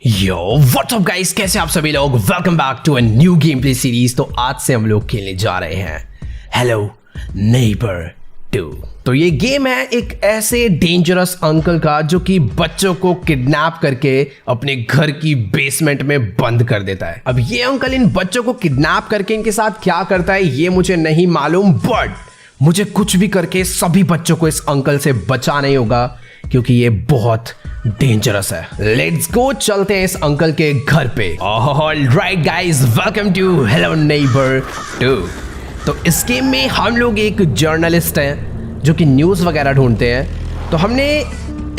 Yo what's up guys, कैसे आप सभी लोग। Welcome back to a new game play series. तो आज से हम लोग खेलने जा रहे हैं हेलो नेबर 2। तो ये गेम है एक ऐसे डेंजरस अंकल का जो कि बच्चों को किडनैप करके अपने घर की बेसमेंट में बंद कर देता है। अब ये अंकल इन बच्चों को किडनैप करके इनके साथ क्या करता है ये मुझे नहीं मालूम, बट मुझे कुछ भी करके सभी बच्चों को इस अंकल से बचाना ही होगा क्योंकि ये बहुत डेंजरस है। लेट्स गो, चलते हैं इस अंकल के घर पे। Alright guys, welcome to Hello Neighbor 2। तो इस गेम में हम लोग एक जर्नलिस्ट हैं जो कि न्यूज़ वगैरह ढूंढते हैं। तो हमने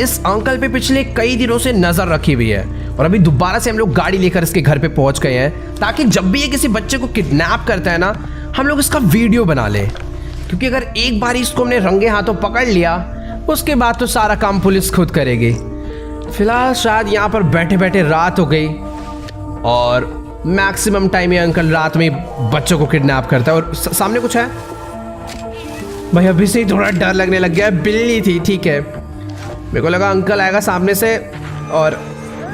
इस अंकल पे पिछले कई दिनों से नज़र रखी हुई है और अभी दोबारा से हम लोग गाड़ी लेकर इसके घर पे पहुंच गए हैं ताकि जब भी ये किसी बच्चे को किडनैप करता है ना, हम लोग इसका वीडियो बना लें। क्योंकि अगर एक बार इसको हमने रंगे हाथों पकड़ लिया उसके बाद तो सारा काम पुलिस खुद करेगी। फिलहाल शायद यहाँ पर बैठे बैठे रात हो गई और मैक्सिमम टाइम ये अंकल रात में बच्चों को किडनैप करता है। और सामने कुछ है भाई, अभी से ही थोड़ा डर लगने लग गया है। बिल्ली थी, ठीक है, मेरे को लगा अंकल आएगा सामने से। और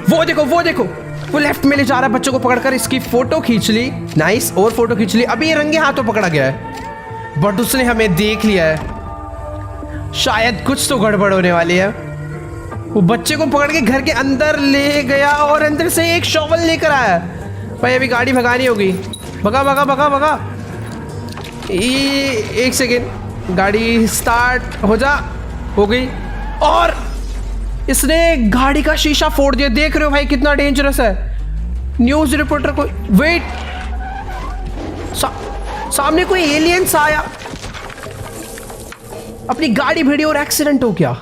वो देखो वो लेफ्ट में ले जा रहा है बच्चों को पकड़कर। इसकी फोटो खींच ली, नाइस, और फोटो खींच ली। अभी ये रंगे हाथों पकड़ा गया है बट उसने हमें देख लिया है। शायद कुछ तो गड़बड़ होने वाली है। वो बच्चे को पकड़ के घर के अंदर ले गया और अंदर से एक शॉवल लेकर आया। भाई अभी गाड़ी भगानी होगी। भगा। एक सेकेंड, गाड़ी स्टार्ट हो जा। हो गई और इसने गाड़ी का शीशा फोड़ दिया। देख रहे हो भाई कितना डेंजरस है। न्यूज़ रिपोर्टर को वेट, सामने कोई एलियंस आया, अपनी गाड़ी भिड़ी और एक्सीडेंट हो गया।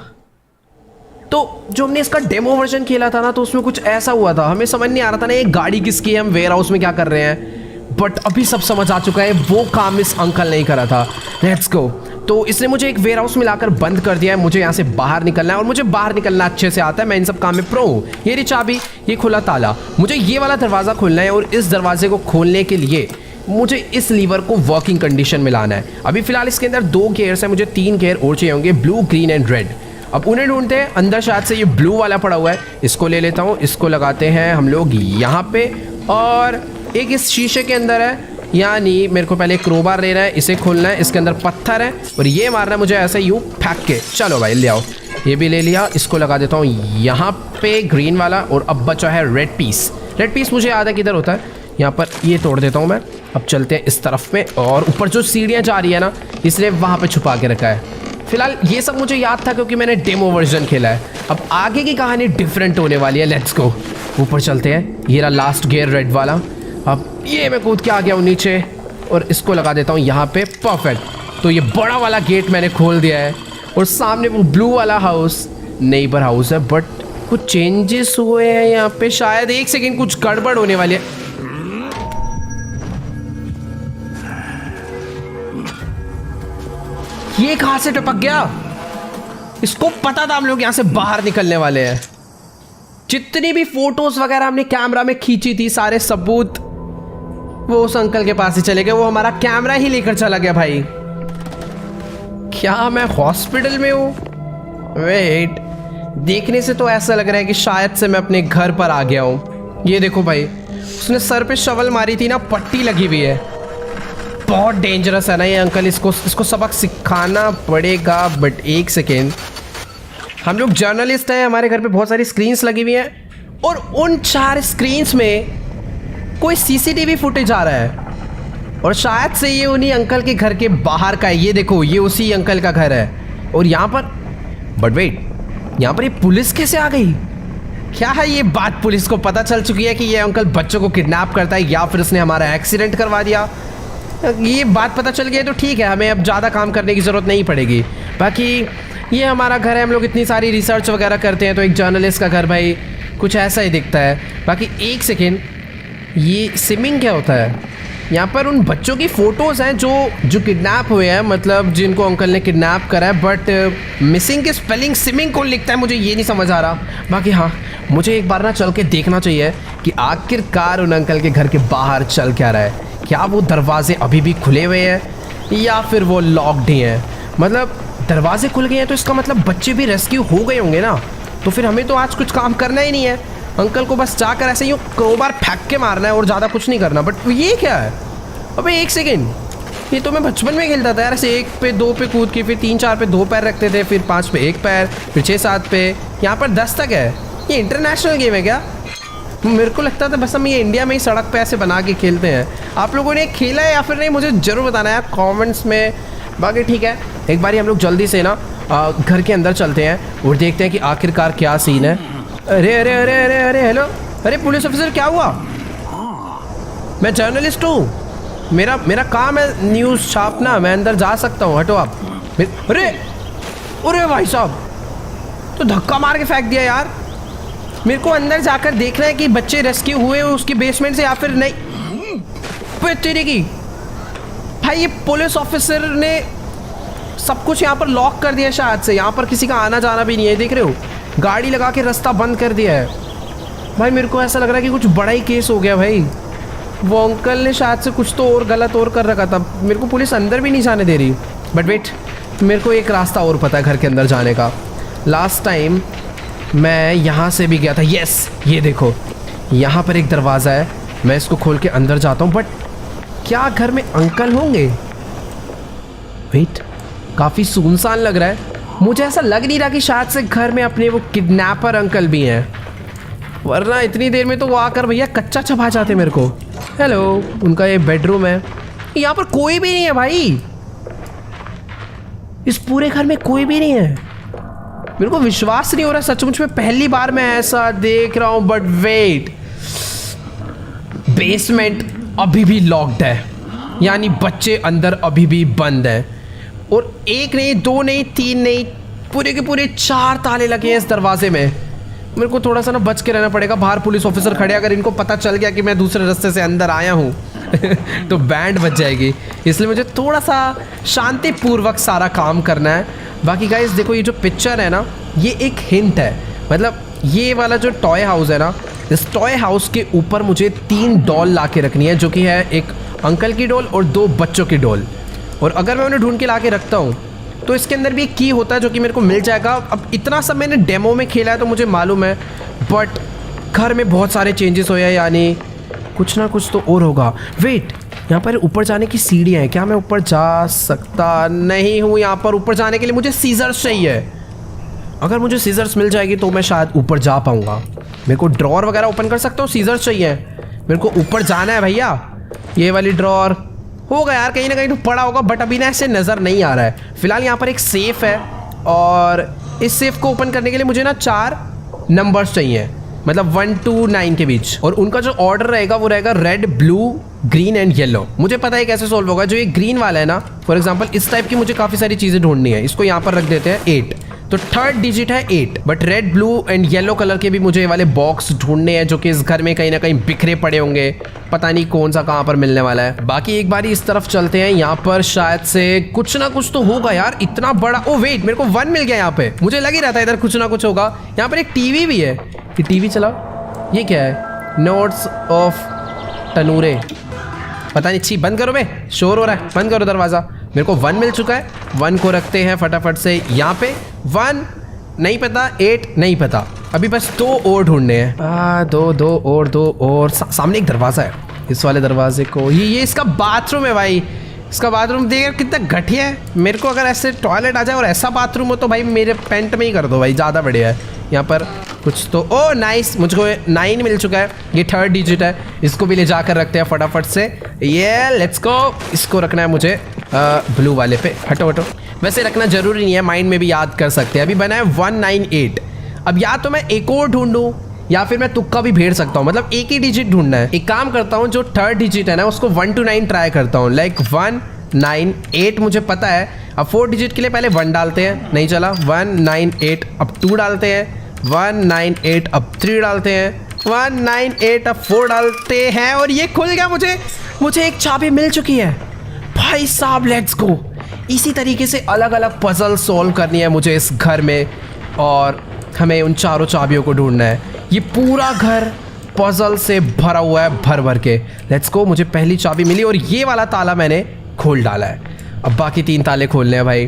तो जो हमने इसका डेमो वर्जन खेला था ना, तो उसमें कुछ ऐसा हुआ था। हमें समझ नहीं आ रहा था ना ये गाड़ी किसकी है, हम वेयर हाउस में क्या कर रहे हैं, बट अभी सब समझ आ चुका है। वो काम इस अंकल ने ही करा था। Let's go. तो इसने मुझे एक वेयर हाउस में लाकर बंद कर दिया है। मुझे यहाँ से बाहर निकलना है और मुझे बाहर निकलना अच्छे से आता है। मैं इन सब काम में प्रो हूँ। ये रही चाबी, ये खुला ताला। मुझे ये वाला दरवाज़ा खोलना है और इस दरवाजे को खोलने के लिए मुझे इस लीवर को वर्किंग कंडीशन में लाना है। अभी फिलहाल इसके अंदर 2 गियर्स हैं, मुझे 3 गियर और चाहिए होंगे, ब्लू, ग्रीन एंड रेड। अब उन्हें ढूंढते हैं। अंदर शायद से ये ब्लू वाला पड़ा हुआ है, इसको ले लेता हूँ। इसको लगाते हैं हम लोग यहाँ पे, और एक इस शीशे के अंदर है, यानी मेरे को पहले क्रोबार लेना है, इसे खोलना है। इसके अंदर पत्थर है और ये मारना है मुझे ऐसे यूँ फेंक के। चलो भाई ले आओ, ये भी ले लिया। इसको लगा देता हूँ यहाँ पे ग्रीन वाला। और अब बचा है रेड पीस। रेड पीस मुझे याद है किधर होता है, यहाँ पर। ये तोड़ देता हूँ मैं। अब चलते हैं इस तरफ में, और ऊपर जो सीढ़ियाँ जा रही है ना, इसलिए वहाँ पे छुपा के रखा है। फिलहाल ये सब मुझे याद था क्योंकि मैंने डेमो वर्जन खेला है। अब आगे की कहानी डिफरेंट होने वाली है। लेट्स गो, ऊपर चलते हैं। ये रहा लास्ट गियर रेड वाला। अब ये मैं कूद के आ गया हूँ नीचे और इसको लगा देता हूँ यहाँ पे। परफेक्ट। तो ये बड़ा वाला गेट मैंने खोल दिया है और सामने वो ब्लू वाला हाउस नेबर हाउस है, बट कुछ चेंजेस हुए हैं यहाँ पे शायद। एक सेकेंड, कुछ गड़बड़ होने वाली है। ये कहां से टपक गया? इसको पता था हम लोग यहां से बाहर निकलने वाले हैं। जितनी भी फोटोज वगैरह हमने कैमरा में खींची थी, सारे सबूत वो उस अंकल के पास ही चले गए। वो हमारा कैमरा ही लेकर चला गया। भाई क्या मैं हॉस्पिटल में हूं? वेट, देखने से तो ऐसा लग रहा है कि शायद से मैं अपने घर पर आ गया हूं। ये देखो भाई, उसने सर पे शवल मारी थी ना, पट्टी लगी हुई है। बहुत डेंजरस है ना ये अंकल, इसको सबक सिखाना पड़ेगा। बट एक सेकेंड, हम लोग जर्नलिस्ट हैं, हमारे घर पे बहुत सारी स्क्रीन्स लगी हुई हैं और उन 4 स्क्रीन्स में कोई सीसीटीवी फुटेज आ रहा है और शायद से ये उन्हीं अंकल के घर के बाहर का है। ये देखो, ये उसी अंकल का घर है। और यहाँ पर, बट वेट, यहाँ पर ये पुलिस कैसे आ गई? क्या है ये बात, पुलिस को पता चल चुकी है कि ये अंकल बच्चों को किडनैप करता है या फिर उसने हमारा एक्सीडेंट करवा दिया? ये बात पता चल गई तो ठीक है, हमें अब ज़्यादा काम करने की ज़रूरत नहीं पड़ेगी। बाकी ये हमारा घर है, हम लोग इतनी सारी रिसर्च वगैरह करते हैं, तो एक जर्नलिस्ट का घर भाई कुछ ऐसा ही दिखता है। बाकी एक सेकेंड, ये सिमिंग क्या होता है? यहाँ पर उन बच्चों की फ़ोटोज़ हैं जो किडनैप हुए हैं, मतलब जिनको अंकल ने किडनैप करा है। बट मिसिंग की स्पेलिंग सिमिंग कौन लिखता है, मुझे ये नहीं समझ आ रहा। बाकी हाँ, मुझे एक बार ना चल के देखना चाहिए कि आखिरकार उन अंकल के घर के बाहर चल क्या रहा है। क्या वो दरवाजे अभी भी खुले हुए हैं या फिर वो लॉक्ड ही हैं? मतलब दरवाजे खुल गए हैं तो इसका मतलब बच्चे भी रेस्क्यू हो गए होंगे ना, तो फिर हमें तो आज कुछ काम करना ही नहीं है। अंकल को बस जाकर ऐसे यूँ क्रोबार फेंक के मारना है और ज़्यादा कुछ नहीं करना। बट ये क्या है? अबे एक सेकेंड, ये तो मैं बचपन में खेलता था यार, ऐसे 1 पे 2 पे कूद के, फिर 3 4 पे 2 पैर रखते थे, फिर 5 पे 1 पैर, फिर 6 7 पे, यहाँ पर 10 तक है। ये इंटरनेशनल गेम है क्या? मेरे को लगता था बस हम ये इंडिया में ही सड़क पे ऐसे बना के खेलते हैं। आप लोगों ने खेला है या फिर नहीं, मुझे ज़रूर बताना यार कमेंट्स में। बाकी ठीक है, एक बारी हम लोग जल्दी से ना घर के अंदर चलते हैं और देखते हैं कि आखिरकार क्या सीन है। अरे अरे अरे अरे अरे हेलो, अरे पुलिस ऑफिसर क्या हुआ? मैं जर्नलिस्ट हूँ, मेरा काम है न्यूज़ छापना, मैं अंदर जा सकता हूँ, हटो आप। अरे अरे भाई साहब, तो धक्का मार के फेंक दिया यार। मेरे को अंदर जाकर देखना है कि बच्चे रेस्क्यू हुए उसके बेसमेंट से या फिर नहीं। तेरे की भाई, ये पुलिस ऑफिसर ने सब कुछ यहाँ पर लॉक कर दिया शायद से, यहाँ पर किसी का आना जाना भी नहीं है। देख रहे हो, गाड़ी लगा के रास्ता बंद कर दिया है। भाई मेरे को ऐसा लग रहा है कि कुछ बड़ा ही केस हो गया भाई। वो अंकल ने शायद से कुछ तो और गलत और कर रखा था, मेरे को पुलिस अंदर भी नहीं जाने दे रही। बट वेट, मेरे को एक रास्ता और पता है घर के अंदर जाने का। लास्ट टाइम मैं यहाँ से भी गया था। यस, ये देखो, यहाँ पर एक दरवाज़ा है, मैं इसको खोल के अंदर जाता हूँ। बट क्या घर में अंकल होंगे? वेट, काफ़ी सुनसान लग रहा है। मुझे ऐसा लग नहीं रहा कि शायद से घर में अपने वो किडनैपर अंकल भी हैं, वरना इतनी देर में तो वो आकर भैया कच्चा चबा जाते मेरे को। हेलो, उनका ये बेडरूम है। यहाँ पर कोई भी नहीं है भाई, इस पूरे घर में कोई भी नहीं है। मेरे को विश्वास नहीं हो रहा सचमुच में, पहली बार मैं ऐसा देख रहा हूँ। बट वेट, बेसमेंट अभी भी लॉक्ड है, यानी बच्चे अंदर अभी भी बंद है। और 1 नहीं 2 नहीं 3 नहीं, पूरे के पूरे 4 ताले लगे हैं इस दरवाजे में। मेरे को थोड़ा सा ना बच के रहना पड़ेगा, बाहर पुलिस ऑफिसर खड़े, अगर इनको पता चल गया कि मैं दूसरे रास्ते से अंदर आया हूँ तो बैंड बज जाएगी। इसलिए मुझे थोड़ा सा शांतिपूर्वक सारा काम करना है। बाकी गाइस देखो, ये जो पिक्चर है ना, ये एक हिंट है। मतलब ये वाला जो टॉय हाउस है ना, इस टॉय हाउस के ऊपर मुझे 3 डॉल ला के रखनी है, जो कि है एक अंकल की डॉल और 2 बच्चों की डॉल। और अगर मैं उन्हें ढूंढ के ला के रखता हूँ तो इसके अंदर भी एक की होता है जो कि मेरे को मिल जाएगा। अब इतना सब मैंने डेमो में खेला है तो मुझे मालूम है, बट घर में बहुत सारे चेंजेस हुए हैं, यानी कुछ ना कुछ तो और होगा। वेट, यहाँ पर ऊपर जाने की सीढ़ियाँ हैं, क्या मैं ऊपर जा सकता नहीं हूँ? यहाँ पर ऊपर जाने के लिए मुझे सीजर्स चाहिए। अगर मुझे सीजर्स मिल जाएगी तो मैं शायद ऊपर जा पाऊँगा। मेरे को ड्रॉर वगैरह ओपन कर सकता हूँ, सीजर्स चाहिए। मेरे को ऊपर जाना है भैया। ये वाली ड्रॉर होगा यार, कहीं ना कहीं तो पड़ा होगा, बट अभी ना ऐसे नज़र नहीं आ रहा है। फिलहाल यहाँ पर एक सेफ है और इस सेफ को ओपन करने के लिए मुझे ना 4 नंबर्स चाहिए, मतलब 1 to 9 के बीच। और उनका जो ऑर्डर रहेगा वो रहेगा red, blue, green and yellow. मुझे पता है कैसे सोल्व होगा। जो ये ग्रीन वाला है ना, फॉर एग्जांपल इस टाइप की मुझे काफ़ी सारी चीज़ें ढूंढनी है। इसको यहाँ पर रख देते हैं 8, तो 3rd डिजिट है 8। But red, blue and yellow colour के भी मुझे ये वाले बॉक्स ढूंढने हैं, जो कि इस घर में कहीं ना कहीं बिखरे पड़े होंगे। पता नहीं कौन सा कहाँ पर मिलने वाला है। बाकी एक बारी इस तरफ चलते हैं, यहाँ पर शायद से कुछ ना कुछ तो होगा यार, इतना बड़ा। ओ वेट, मेरे को 1 मिल गया यहाँ पे। मुझे लग ही रहा था इधर कुछ ना कुछ होगा। यहाँ पर एक टीवी भी है, ये टीवी चलाओ। ये क्या है? नोट्स ऑफ तनूरे, पता नहीं। छी, बंद करो बे, शोर हो रहा है, बंद करो दरवाज़ा। मेरे को 1 मिल चुका है, 1 को रखते हैं फटाफट से यहाँ पे। 1 नहीं पता, 8 नहीं पता, अभी बस 2 और ढूंढने हैं। 2 और सामने एक दरवाज़ा है, इस वाले दरवाजे को। ये इसका बाथरूम है भाई, इसका बाथरूम देख कितना घटिया है। मेरे को अगर ऐसे टॉयलेट आ जाए और ऐसा बाथरूम हो तो भाई मेरे पेंट में ही कर दो भाई, ज़्यादा बढ़िया है। यहाँ पर कुछ तो, ओ नाइस, मुझको 9 मिल चुका है, ये 3rd डिजिट है। इसको भी ले जाकर रखते हैं फटाफट से। ये लेट्स गो। इसको रखना है मुझे ब्लू वाले पे। हटो हटो, वैसे रखना ज़रूरी नहीं है, माइंड में भी याद कर सकते हैं। अभी बना है 198। अब या तो मैं एक और ढूंढूं या फिर मैं तुक्का भी भेड़ सकता हूँ, मतलब एक ही डिजिट ढूंढना है। एक काम करता हूँ, जो 3rd डिजिट है ना, उसको 1 to 9 ट्राई करता हूँ। लाइक 1 9 8 मुझे पता है। अब 4 डिजिट के लिए पहले 1 डालते हैं, नहीं चला। 1 9 8, अब 2 डालते हैं। 1 9 8, अब 3 डालते हैं। 1 9 8, अब 4 डालते हैं और ये खुल गया। मुझे एक चाबी मिल चुकी है भाई साहब, लेट्स गो। इसी तरीके से अलग अलग पजल सॉल्व करनी है मुझे इस घर में, और हमें उन चारों चाबियों को ढूंढना है। ये पूरा घर पजल से भरा हुआ है, भर भर के। लेट्स गो, मुझे पहली चाबी मिली और ये वाला ताला मैंने खोल डाला है। अब बाकी 3 ताले खोलने हैं भाई।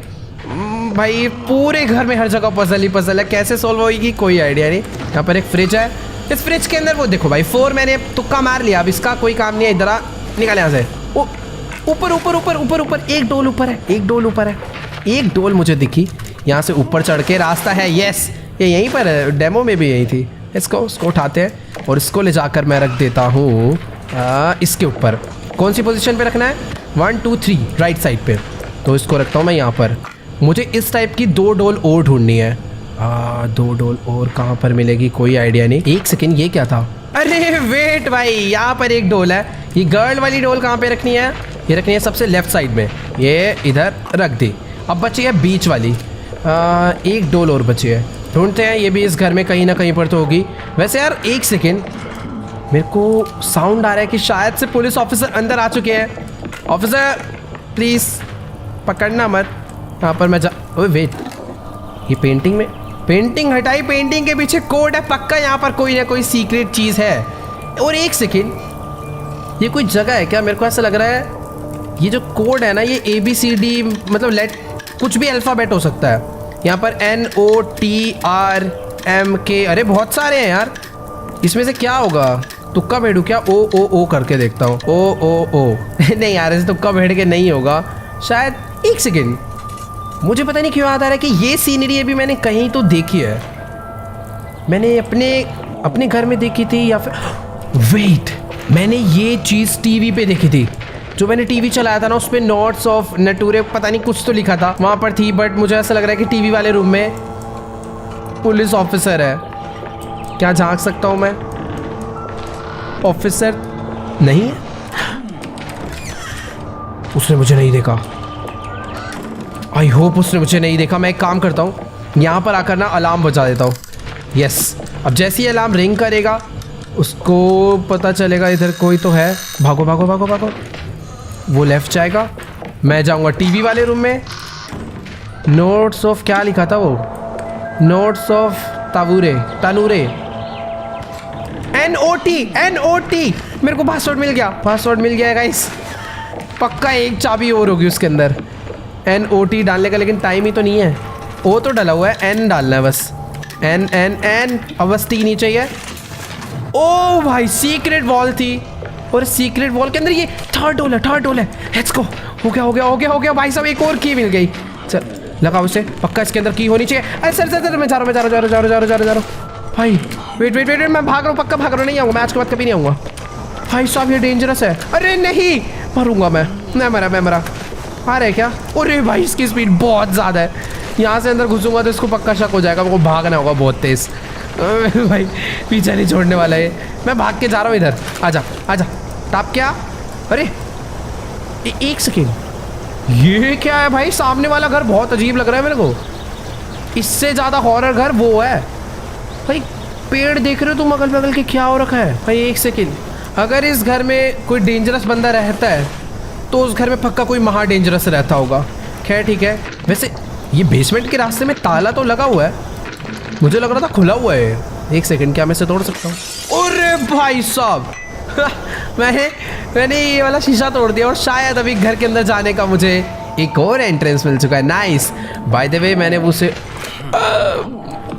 भाई पूरे घर में हर जगह पजल ही पजल है, कैसे सॉल्व होगी कोई आइडिया नहीं। यहाँ पर एक फ्रिज है, इस फ्रिज के अंदर वो देखो भाई 4 मैंने तुक्का मार लिया, अब इसका कोई काम नहीं है। इधर आ, निकल यहाँ से। ओ ऊपर ऊपर ऊपर ऊपर ऊपर, एक डोल ऊपर है, एक डोल ऊपर है, एक डोल मुझे दिखी। यहाँ से ऊपर चढ़ के रास्ता है। यस, ये यहीं पर है, डेमो में भी यही थी। इसको उठाते हैं और इसको ले जाकर मैं रख देता हूँ इसके ऊपर। कौन सी पोजीशन पे रखना है? 1 2 3 राइट साइड पे। तो इसको रखता हूँ मैं यहाँ पर। मुझे इस टाइप की 2 डोल और ढूंढनी है। 2 डोल और कहाँ पर मिलेगी कोई आइडिया नहीं। एक सेकेंड, ये क्या था? अरे वेट भाई, यहाँ पर एक डोल है। ये गर्ल वाली डोल कहाँ पे रखनी है? ये रखनी है सबसे लेफ्ट साइड में। ये इधर रख दी। अब बची है बीच वाली। एक डोल और बची है, ढूंढते हैं। ये भी इस घर में कहीं ना कहीं पर तो होगी। वैसे यार एक सेकेंड, मेरे को साउंड आ रहा है कि शायद से पुलिस ऑफिसर अंदर आ चुके हैं। ऑफिसर प्लीज़ पकड़ना मत। यहाँ पर मैं ओए वेट, ये पेंटिंग में, पेंटिंग हटाई, पेंटिंग के पीछे कोड है पक्का। यहाँ पर कोई ना कोई सीक्रेट चीज़ है। और एक सेकेंड, ये कोई जगह है क्या? मेरे को ऐसा लग रहा है ये जो कोड है ना, ये ABCD मतलब कुछ भी अल्फ़ाबेट हो सकता है। यहाँ पर NOTRMK, अरे बहुत सारे हैं यार। इसमें से क्या होगा? तुक्का भेड़ू क्या? O करके देखता हूँ। O नहीं यार, ऐसे तुक्का भेड़ के नहीं होगा शायद। एक सेकेंड, मुझे पता नहीं क्यों याद आ रहा है कि ये सीनरी अभी मैंने कहीं तो देखी है। मैंने अपने घर में देखी थी या फिर वेट, मैंने ये चीज़ टीवी पे देखी थी। जो मैंने टीवी चलाया था ना, उस पर नोट्स ऑफ नटूरे पता नहीं कुछ तो लिखा था, वहाँ पर थी। बट मुझे ऐसा लग रहा है कि टीवी वाले रूम में पुलिस ऑफिसर है। क्या झांक सकता हूँ मैं? ऑफिसर नहीं है, उसने मुझे नहीं देखा। आई होप उसने मुझे नहीं देखा। मैं एक काम करता हूँ, यहाँ पर आकर ना अलार्म बजा देता हूँ। यस, अब जैसे ही अलार्म रिंग करेगा उसको पता चलेगा इधर कोई तो है। भागो भागो भागो भागो। वो लेफ्ट जाएगा, मैं जाऊँगा टीवी वाले रूम में। नोट्स ऑफ क्या लिखा था वो? नोट्स ऑफ तनूरे NOT। मेरे को पासवर्ड मिल गया, पासवर्ड मिल गया गाइस। पक्का एक चाबी और होगी उसके अंदर। NOT डालने का लेकिन टाइम ही तो नहीं है। O तो डाला हुआ है, N डालना है बस। N अब बस T नहीं चाहिए। ओ भाई, सीक्रेट वॉल थी और सीक्रेट वॉल के अंदर ये थर्ड डोल है। Let's go. हो गया भाई साहब, एक और की मिल गई। चल लगाओ उसे, पक्का इसके अंदर की होनी चाहिए। अरे सर मैं जा रहा हूँ भाई। वेट, मैं भाग रहा हूँ, पक्का भाग रहा हूँ। नहीं आऊँगा मैं आज के बाद, कभी नहीं आऊँगा भाई साहब, ये डेंजरस है। अरे नहीं, मरूंगा मैं मरा। आ रहे क्या? अरे भाई इसकी स्पीड बहुत ज़्यादा है। यहाँ से अंदर घुसूंगा तो इसको पक्का शक हो जाएगा, वो भागना होगा बहुत तेज़। भाई पीछे नहीं छोड़ने वाला है। मैं भाग के जा रहा हूँ इधर। आजा टाप क्या? अरे एक सेकेंड, ये क्या है भाई? सामने वाला घर बहुत अजीब लग रहा है मेरे को। इससे ज़्यादा हॉरर घर वो है भाई। पेड़ देख रहे हो तुम अगल बगल के, क्या हो रखा है भाई? एक सेकेंड, अगर इस घर में कोई डेंजरस बंदा रहता है तो उस घर में पक्का कोई महा डेंजरस रहता होगा। खैर ठीक है। वैसे ये बेसमेंट के रास्ते में ताला तो लगा हुआ है, मुझे लग रहा था खुला हुआ है। एक सेकंड, क्या मैं इसे तोड़ सकता हूँ? अरे भाई साहब मैंने ये वाला शीशा तोड़ दिया और शायद अभी घर के अंदर जाने का मुझे एक और एंट्रेंस मिल चुका है। नाइस। बाय द वे मैंने उसे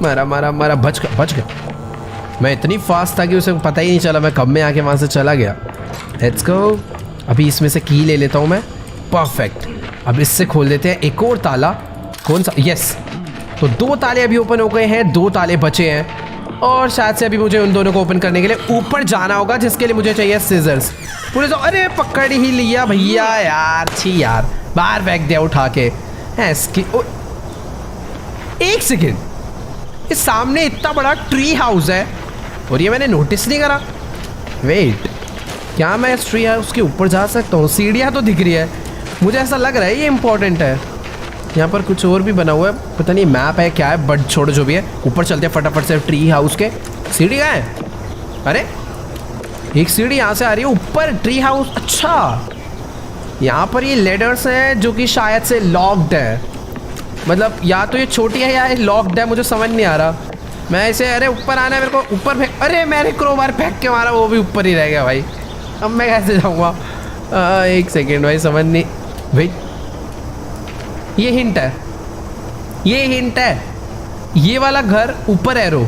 मारा, बच गया। मैं इतनी फास्ट था कि उसे पता ही नहीं चला मैं कब में आके वहाँ से चला गया। Let's go. अभी इसमें से की ले लेता हूँ मैं। परफेक्ट। अब इससे खोल देते हैं एक और ताला। कौन सा? यस। तो 2 ताले अभी ओपन हो गए हैं, 2 ताले बचे हैं और शायद से अभी मुझे उन दोनों को ओपन करने के लिए ऊपर जाना होगा, जिसके लिए मुझे चाहिए सीजर्स। पूरे तो अरे पकड़ ही लिया भैया यार। छी यार, बाहर फेंक दिया उठा के। इसकी एक सेकेंड, इस सामने इतना बड़ा ट्री हाउस है और ये मैंने नोटिस नहीं करा। वेट, क्या मैं इस ट्री हाउस के ऊपर जा सकता हूँ? सीढ़ियाँ तो दिख रही है, मुझे ऐसा लग रहा है ये इंपॉर्टेंट है। यहाँ पर कुछ और भी बना हुआ है, पता नहीं मैप है क्या है, बट छोड़ो जो भी है। ऊपर चलते हैं फटाफट से ट्री हाउस के। सीढ़ी कहाँ है? अरे एक सीढ़ी यहाँ से आ रही है ऊपर ट्री हाउस। अच्छा, यहाँ पर ये लेडर्स हैं जो कि शायद से लॉक्ड है। मतलब या तो ये छोटी है या ये लॉक्ड है, मुझे समझ नहीं आ रहा। मैं इसे, अरे ऊपर आना है मेरे को, ऊपर फेंक। अरे मैंने क्रोबार फेंक के मारा, वो भी ऊपर ही रह गया भाई। अब मैं कैसे जाऊँगा? एक सेकेंड भाई, समझ नहीं भाई। ये हिंट है, ये वाला घर ऊपर एरो।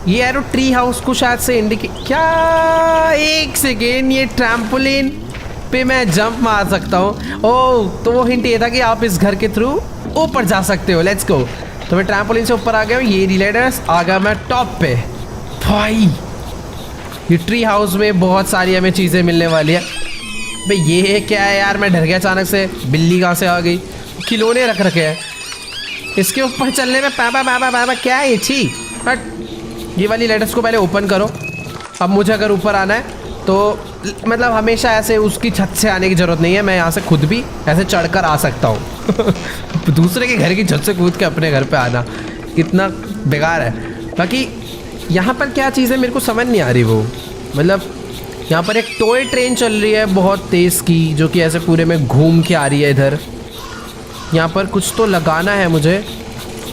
ये एरो ट्री हाउस को शायद से इंडिकेट, क्या एक सेकेंड, ये ट्रैम्पोलिन पे मैं जंप मार सकता हूँ। ओह, तो वो हिंट ये था कि आप इस घर के थ्रू ऊपर जा सकते हो। Let's go. तो मैं ट्रैम्पोलिन से ऊपर आ गया हूँ, ये रिलेडर्स आ गया मैं टॉप पे। भाई ये ट्री हाउस में बहुत सारी हमें चीज़ें मिलने वाली है। भाई ये क्या है यार, मैं डर गया अचानक से। बिल्ली कहाँ से आ गई? खिलौने रख रखे हैं इसके ऊपर चलने में। पापा पापा पापा क्या है ये? छी बट ये वाली लेटर्स को पहले ओपन करो। अब मुझे अगर ऊपर आना है तो मतलब हमेशा ऐसे उसकी छत से आने की ज़रूरत नहीं है, मैं यहाँ से खुद भी ऐसे चढ़कर आ सकता हूँ। दूसरे के घर की छत से कूद के अपने घर पे आना कितना बेकार है। बाकी यहाँ पर क्या चीज़ है मेरे को समझ नहीं आ रही। वो मतलब यहाँ पर एक टॉय ट्रेन चल रही है बहुत तेज़ की, जो कि ऐसे पूरे में घूम के आ रही है इधर। यहाँ पर कुछ तो लगाना है मुझे।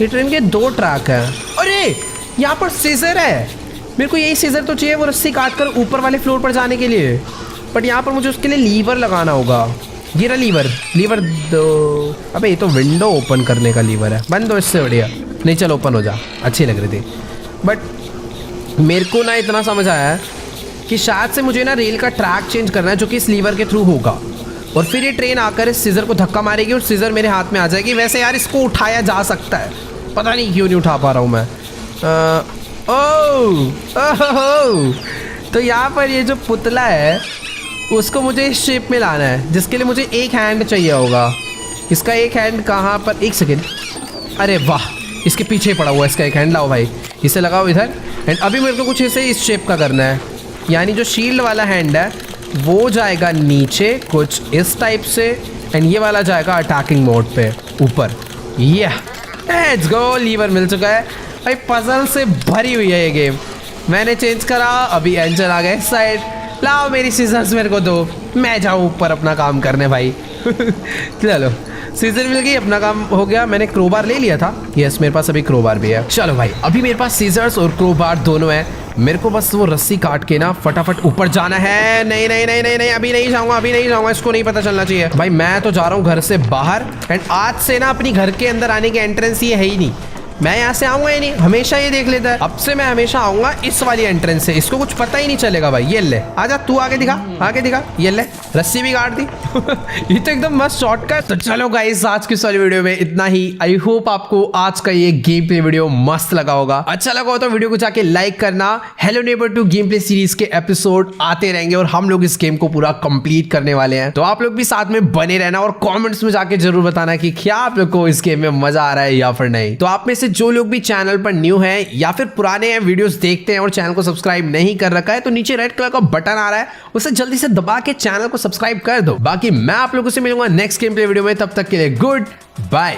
ये ट्रेन के 2 ट्रैक हैं। अरे यहाँ पर सीजर है, मेरे को यही सीजर तो चाहिए, वो रस्सी काट कर ऊपर वाले फ्लोर पर जाने के लिए। बट यहाँ पर मुझे उसके लिए लीवर लगाना होगा। ये रहा लीवर दो। अबे ये तो विंडो ओपन करने का लीवर है। बंद हो इससे बढ़िया। नहीं चल ओपन हो जा, अच्छी लग रही थी। बट मेरे को ना इतना समझ आया है कि शायद से मुझे ना रेल का ट्रैक चेंज करना है, जो कि इस लीवर के थ्रू होगा। और फिर ये ट्रेन आकर इस सीजर को धक्का मारेगी और सीजर मेरे हाथ में आ जाएगी। वैसे यार इसको उठाया जा सकता है, पता नहीं क्यों नहीं उठा पा रहा हूँ मैं। ओह, तो यहाँ पर ये जो पुतला है उसको मुझे इस शेप में लाना है, जिसके लिए मुझे एक हैंड चाहिए होगा। इसका एक हैंड कहाँ पर? एक सेकेंड। अरे वाह, इसके पीछे पड़ा हुआ है इसका एक हैंड। लाओ भाई, इसे लगाओ इधर। एंड अभी मेरे को कुछ इसे इस शेप का करना है, यानी जो शील्ड वाला हैंड है वो जाएगा नीचे कुछ इस टाइप से, एंड ये वाला जाएगा अटैकिंग मोड पे ऊपर। लेट्स गो, लीवर मिल चुका है भाई। पजल से भरी हुई है ये गेम। मैंने चेंज करा, अभी एंजल आ गया इस साइड। लाओ मेरी सीजर्स मेरे को दो, मैं जाऊँ ऊपर अपना काम करने भाई। चलो सीजर मिल गई, अपना काम हो गया। मैंने क्रोबार ले लिया था। यस, मेरे पास अभी क्रोबार भी है। चलो भाई, अभी मेरे पास सीजर्स और क्रोबार दोनों है। मेरे को बस वो रस्सी काट के ना फटाफट ऊपर जाना है। नहीं नहीं नहीं नहीं नहीं, अभी नहीं जाऊंगा, इसको नहीं पता चलना चाहिए भाई। मैं तो जा रहा हूँ घर से बाहर। एंड आज से ना अपनी घर के अंदर आने की एंट्रेंस ये है ही नहीं। मैं यहाँ से आऊंगा ही नहीं, हमेशा ये देख लेता है। अब से मैं हमेशा आऊंगा इस वाली एंट्रेंस से, इसको कुछ पता ही नहीं चलेगा भाई। ये ले, आजा तू आगे दिखा। ये ले, रस्सी भी काट दी। ये तो एकदम मस्त शॉर्टकट। तो चलो गाइस, आज की वाली वीडियो में इतना ही। आई होप आपको आज का ये गेम प्ले वीडियो मस्त लगा होगा। अच्छा लगा हो तो वीडियो को जाके लाइक करना। Hello Neighbor 2 game play series के एपिसोड आते रहेंगे और हम लोग इस गेम को पूरा कंप्लीट करने वाले हैं। तो आप लोग भी साथ में बने रहना और कॉमेंट्स में जाके जरूर बताना कि क्या आप लोग को इस गेम में मजा आ रहा है या फिर नहीं। तो आप में से जो लोग भी चैनल पर न्यू हैं या फिर पुराने वीडियोस देखते हैं और चैनल को सब्सक्राइब नहीं कर रखा है, तो नीचे रेड कलर का बटन आ रहा है, उसे जल्दी से दबा के चैनल को सब्सक्राइब कर दो। बाकी मैं आप लोगों से मिलूंगा नेक्स्ट गेम प्ले वीडियो में। तब तक के लिए गुड बाय।